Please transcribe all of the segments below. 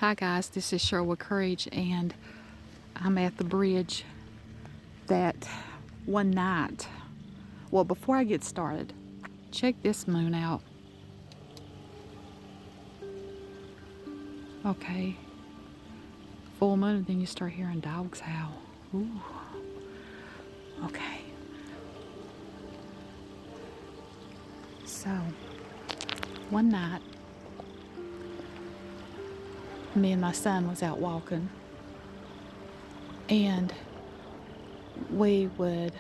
Hi guys, this is Sherwood Courage and I'm at the bridge that one night. Well, before I get started, check this moon out. Okay, full moon and then you start hearing dogs howl. Ooh. Okay. So, one night, me and my son was out walking and we would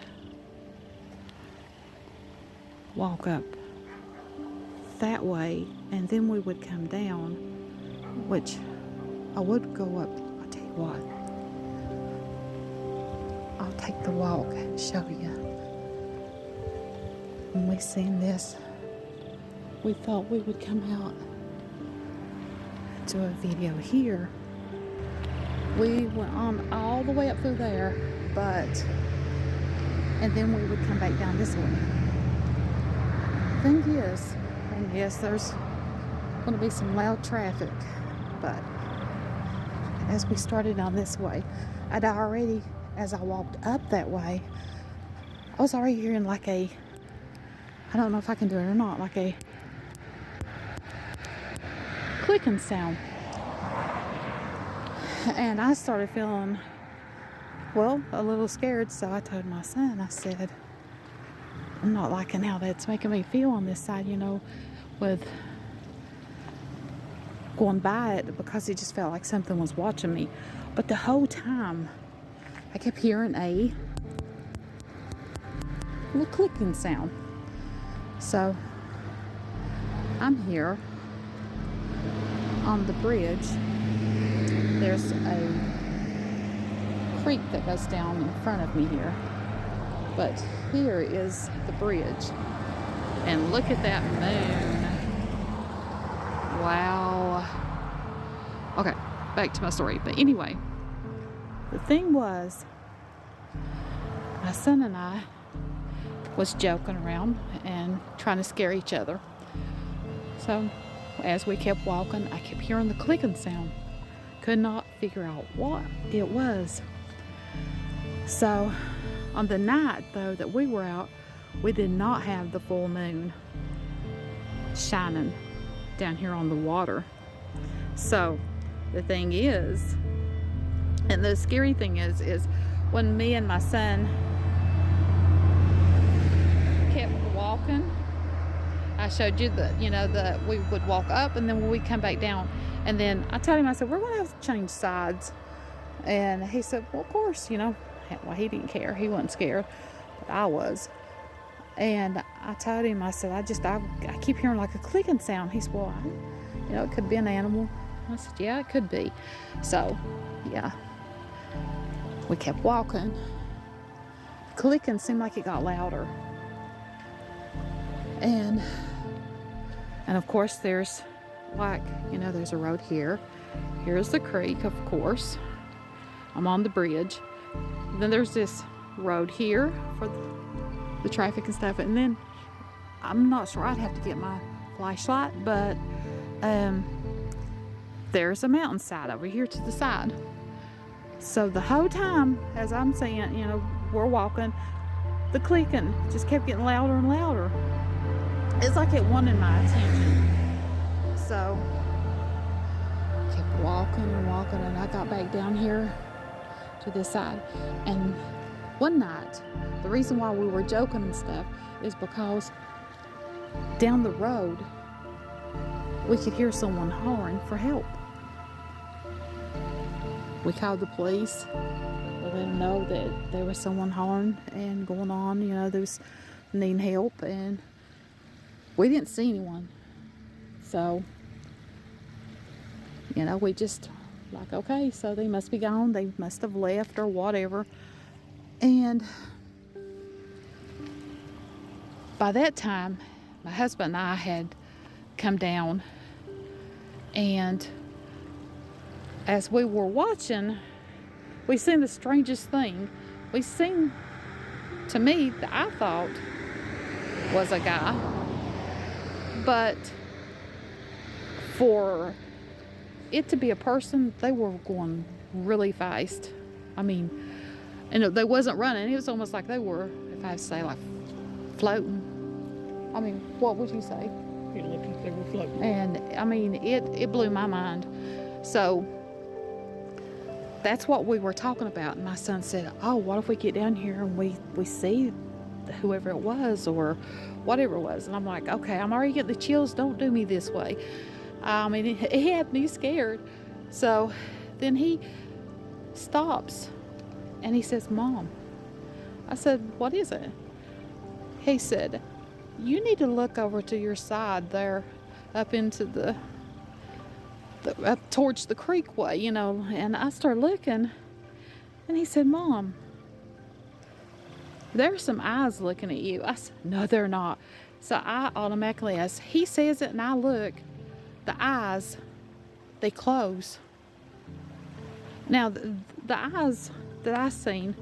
walk up that way and then we would come down, which I would go up. I'll tell you what, I'll take the walk and show you. When we seen this, we thought we would come out to a video here. We went on all the way up through there, and then we would come back down this way. Thing is, there's going to be some loud traffic, but as we started on this way, I'd already, as I walked up that way, I was already hearing like a, I don't know if I can do it or not, like a clicking sound. And I started feeling, well, a little scared, so I told my son, I said, I'm not liking how that's making me feel on this side, with going by it, because it just felt like something was watching me. But the whole time, I kept hearing a little clicking sound. So, I'm here on the bridge. There's a creek that goes down in front of me here, but here is the bridge, and look at that moon. Wow. Okay, back to my story. But anyway, the thing was, my son and I was joking around and trying to scare each other. So as we kept walking, I kept hearing the clicking sound. Could not figure out what it was. So on the night though that we were out, we did not have the full moon shining down here on the water. So the thing is, and the scary thing is when me and my son kept walking, I showed you that, that we would walk up and then we come back down. And then I told him, I said, we're going to have to change sides. And he said, well, of course, well, he didn't care. He wasn't scared, but I was. And I told him, I said, I keep hearing like a clicking sound. He said, well, it could be an animal. I said, yeah, it could be. So, yeah, we kept walking. The clicking seemed like it got louder. And of course there's there's a road here. Here's the creek, of course. I'm on the bridge. Then there's this road here for the traffic and stuff. And then I'm not sure, I'd have to get my flashlight, but there's a mountainside over here to the side. So the whole time as I'm saying, we're walking, the clicking just kept getting louder and louder. It's like it wanted my attention. So, kept walking and walking, and I got back down here to this side. And one night, the reason why we were joking and stuff is because down the road, we could hear someone hollering for help. We called the police. We let them know that there was someone hollering and going on, they was needing help, and we didn't see anyone. So, we just like, okay, so they must be gone. They must have left or whatever. And by that time, my husband and I had come down, and as we were watching, we seen the strangest thing. We seen, to me, that I thought was a guy, but for it to be a person, they were going really fast. I mean, and they wasn't running. It was almost like they were, if I have to say, like floating. I mean, what would you say? It looked like they were floating. And I mean, it blew my mind. So that's what we were talking about. And my son said, oh, what if we get down here and we see whoever it was or whatever it was? And I'm like, okay, I'm already getting the chills. Don't do me this way. I mean, it had me scared. So then he stops and he says, Mom. I said, what is it? He said, you need to look over to your side there, up into up towards the creek way, you know. And I started looking, and he said, Mom, there's some eyes looking at you. I said, no, they're not. So I automatically, as he says it and I look, the eyes, they close. Now, the eyes that I seen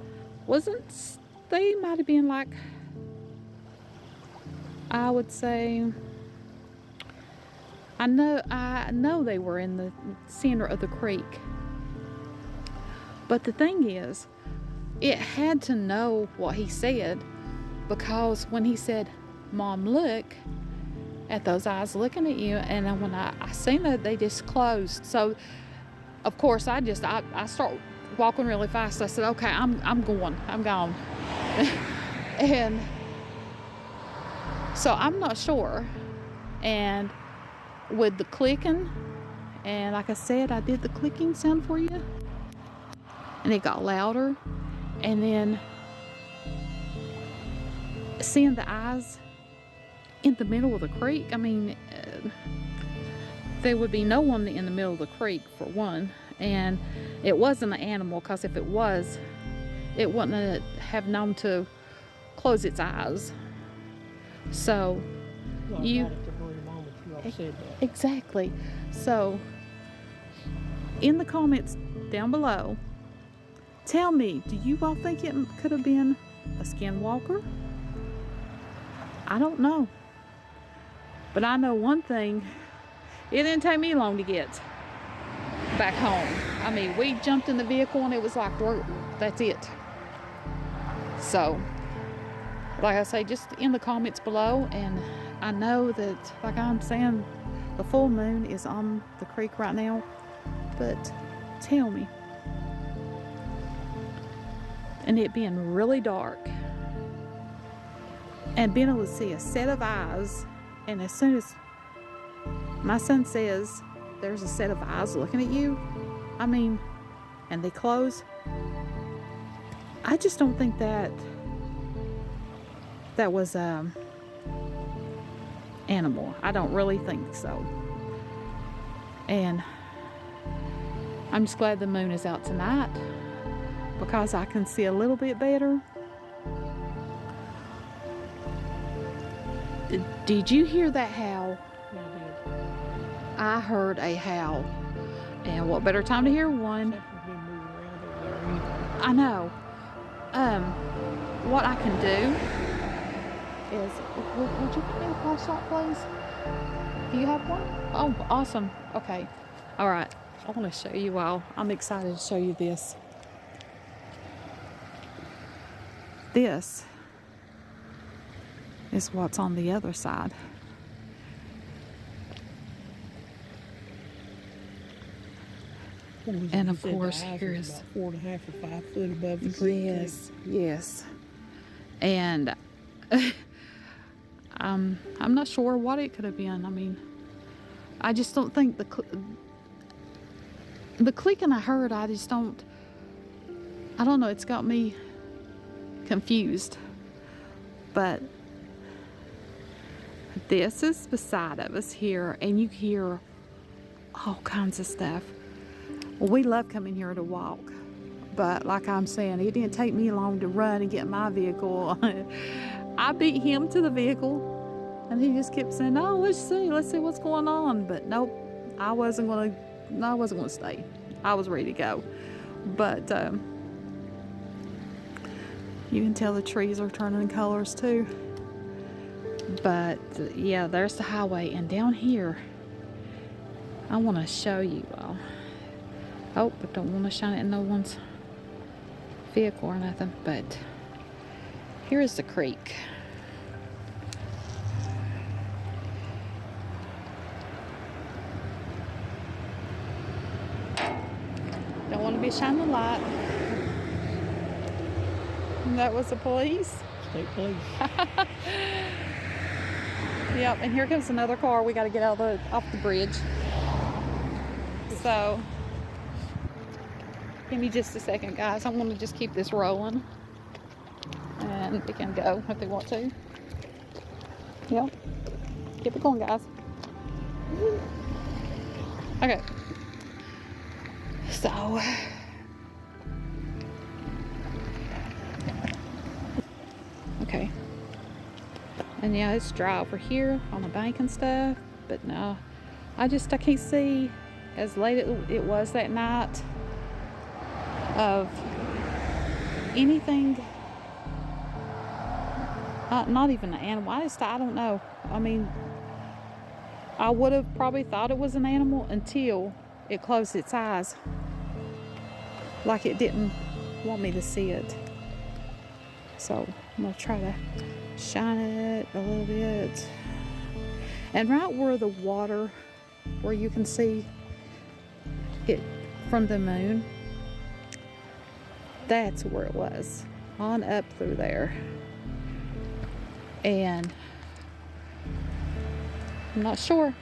they might have been like, I would say, I know they were in the center of the creek. But the thing is, it had to know what he said, because when he said, Mom, look at those eyes looking at you, and then when I seen that, they just closed. So of course I start walking really fast. I said, okay, I'm gone. And so I'm not sure. And with the clicking, and like I said, I did the clicking sound for you, and it got louder. And then seeing the eyes in the middle of the creek, I mean, there would be no one in the middle of the creek, for one. And it wasn't an animal, because if it was, it wouldn't have known to close its eyes. So Well, you not at the very moment you all said that. exactly. So in the comments down below, tell me, do you all think it could have been a skinwalker? I don't know. But I know one thing, it didn't take me long to get back home. I mean, we jumped in the vehicle and it was like, that's it. So, like I say, just in the comments below. And I know that, like I'm saying, the full moon is on the creek right now. But tell me. And it being really dark, and being able to see a set of eyes, and as soon as my son says there's a set of eyes looking at you, I mean, and they close, I just don't think that was animal. I don't really think so. And I'm just glad the moon is out tonight, because I can see a little bit better. Did you hear that howl? Yeah, I did. I heard a howl. And what better time to hear one? Something's been moving around over there anyway. I know. What I can do is, would you give me a flashlight, please? Do you have one? Oh, awesome. Okay. All right. I want to show you all. I'm excited to show you this. This is what's on the other side. And of course, here is about 4.5 or 5 foot above the creek. Yes. And I'm not sure what it could have been. I mean, I just don't think the clicking I heard, I don't know, it's got me confused. But this is beside of us here, and you hear all kinds of stuff. Well, we love coming here to walk, but like I'm saying, it didn't take me long to run and get my vehicle. I beat him to the vehicle, and he just kept saying, "Oh, let's see what's going on." But nope, I wasn't gonna stay. I was ready to go. But you can tell the trees are turning colors too. But yeah, there's the highway, and down here, I want to show you all. Oh, but don't want to shine it in no one's vehicle or nothing. But here is the creek. Don't want to be shining the light. And that was the police. State police. Yep, and here comes another car. We got to get out off the bridge. So, give me just a second, guys. I want to just keep this rolling, and they can go if they want to. Yep, keep it going, guys. Okay. So, okay. And yeah, it's dry over here on the bank and stuff, but no, I can't see as late it was that night of anything, not even an animal. I don't know. I mean, I would have probably thought it was an animal until it closed its eyes, like it didn't want me to see it. So I'm gonna try to shine it a little bit, and right where the water, where you can see it from the moon, that's where it was, on up through there. And I'm not sure.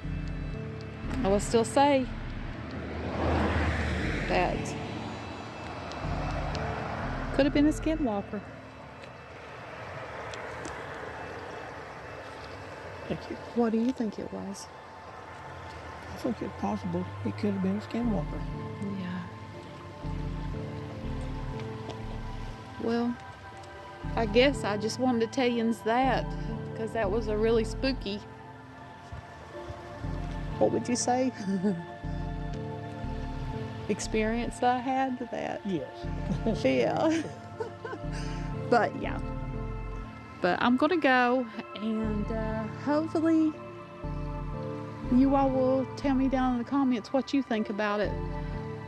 I will still say that could have been a skinwalker. Thank you. What do you think it was? I think it's possible it could have been a skinwalker. Yeah. Well, I guess I just wanted to tell you that, because that was a really spooky, what would you say, experience that I had to that. Yes. Yeah. But yeah. But I'm gonna go, and hopefully you all will tell me down in the comments what you think about it.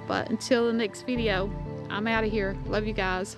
But until the next video, I'm out of here. Love you guys.